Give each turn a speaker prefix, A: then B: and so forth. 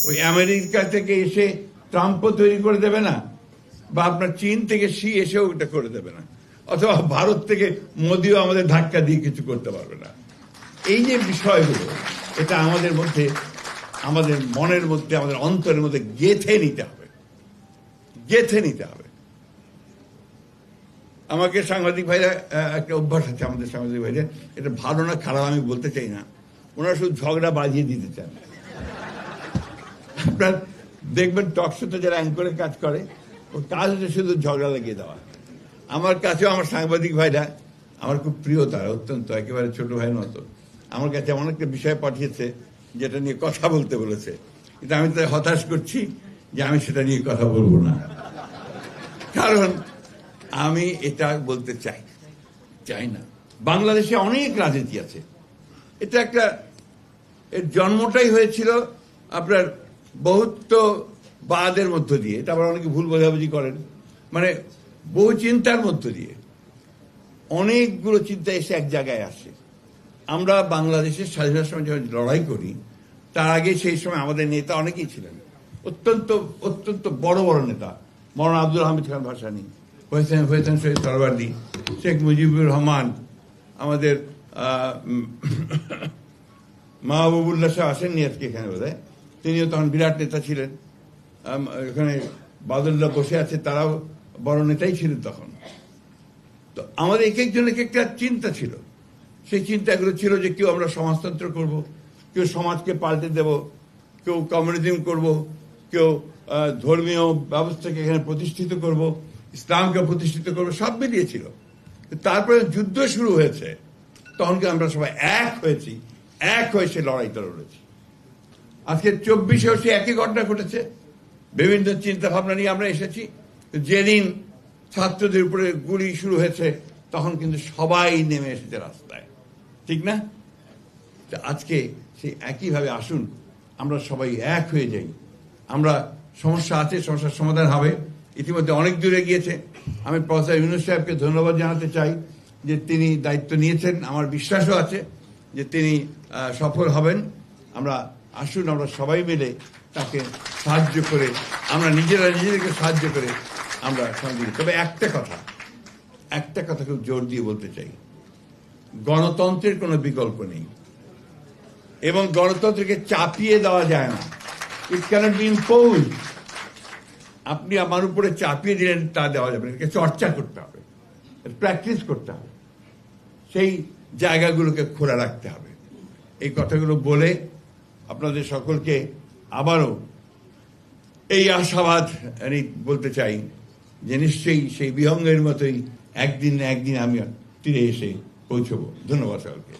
A: ওই আমেরিকা থেকে এসে ট্রাম্পও তৈরি করে দেবে না, বা আপনার চীন থেকে শি এসেও ওটা করে দেবে না, অথবা ভারত থেকে মোদিও আমাদের ধাক্কা দিয়ে কিছু করতে পারবে না। এই যে বিষয়গুলো, এটা আমাদের মধ্যে, আমাদের মনের মধ্যে, আমাদের অন্তরের মধ্যে গেঁথে নিতে হবে, গেঁথে নিতে হবে। আমাকে সাংবাদিক ভাইরা, একটা অভ্যাস আছে আমাদের সাংবাদিক ভাইরা, এটা ভালো না খারাপ আমি বলতে চাই না, ওনারা শুধু ঝগড়া বাজিয়ে দিতে চান। আপনার দেখবেন টকশোতে যারা অ্যাঙ্করের কাজ করে, ওর কাজ হচ্ছে শুধু ঝগড়া লাগিয়ে দেওয়া। আমার কাছেও আমার সাংবাদিক ভাইরা আমার খুব প্রিয়, তারা অত্যন্ত একেবারে ছোট ভাইয়ের মতো। আমার কাছে এমন একটা বিষয় পাঠিয়েছে যেটা নিয়ে কথা বলতে বলেছে, কিন্তু আমি তাই হতাশ করছি যে আমি সেটা নিয়ে কথা বলবো না, কারণ আমি এটা বলতে চাই না। বাংলাদেশে অনেক রাজনীতি আছে, এটা একটা, এর জন্মটাই হয়েছিল আপনার বহুত্ববাদের মধ্য দিয়ে, এটা আবার অনেকে ভুল বোঝাবুঝি করেন, মানে বহু চিন্তার মধ্য দিয়ে অনেকগুলো চিন্তা এসে এক জায়গায় আসে। আমরা বাংলাদেশের স্বাধীনতার সময় যখন লড়াই করি, তার আগে সেই সময় আমাদের নেতা অনেকেই ছিলেন, অত্যন্ত অত্যন্ত বড় বড় নেতা, মৌলানা আব্দুল হামিদ খান ভাসানী, হয়েছেন শহীদ সরওয়ার্দী, শেখ মুজিবুর রহমান, আমাদের মাহবুবুল্লাহ শাহ আসেননি আজকে এখানে বোধহয়, তিনিও তখন বিরাট নেতা ছিলেন। এখানে বাদুল্লাহ বসে আছে, তারাও বড় নেতাই ছিলেন তখন। তো আমাদের এক একজন এক একটা চিন্তা ছিল, সেই চিন্তাগুলো ছিল যে কেউ আমরা সমাজতন্ত্র করব, কেউ সমাজকে পাল্টে দেব, কেউ কমিউনিজম করব, কেউ ধর্মীয় ব্যবস্থাকে এখানে প্রতিষ্ঠিত করব, ইসলামকে প্রতিষ্ঠিত করব, সব মিলিয়েছিল। তারপরে যুদ্ধ শুরু হয়েছে, তখন আমরা সবাই এক হয়েছি, এক হয়ে সে লড়াইটা লড়েছি। আজকে 24-এও সে একই ঘটনা ঘটেছে, বিভিন্ন চিন্তা ভাবনা নিয়ে আমরা এসেছি। যেদিন ছাত্রদের উপরে গুলি শুরু হয়েছে, তখন কিন্তু সবাই নেমে এসেছে রাস্তায়, ঠিক না? আজকে সেই একইভাবে আসুন আমরা সবাই এক হয়ে যাই। আমরা, সমস্যা আছে, সমস্যার সমাধান হবে, ইতিমধ্যে অনেক দূরে গিয়েছে। আমি প্রফেসর ইউনূস সাহেবকে ধন্যবাদ জানাতে চাই যে তিনি দায়িত্ব নিয়েছেন, আমার বিশ্বাসও আছে যে তিনি সফল হবেন। আমরা আসুন আমরা সবাই মিলে তাকে সাহায্য করে, আমরা নিজেদেরকে সাহায্য করে আমরা সহযোগী। তবে একটা কথা খুব জোর দিয়ে বলতে চাই, গণতন্ত্রের কোনো বিকল্প নেই, এবং গণতন্ত্রকে চাপিয়ে দেওয়া যায় না। ইট ক্যানট বি ইম্পোজড। আপনি আমার উপরে চাপিয়ে দিলেন তা দেওয়া যাবে না, এটাকে চর্চা করতে হবে, প্র্যাকটিস করতে হবে, সেই জায়গাগুলোকে খোলা রাখতে হবে। এই কথাগুলো বলে আপনাদের সকলকে আবারও এই আশাবাদ আমি বলতে চাই যে নিশ্চয়ই সেই বিহঙ্গের মতোই একদিন না একদিন আমি তীরে এসে পৌঁছবো। ধন্যবাদ সকলকে।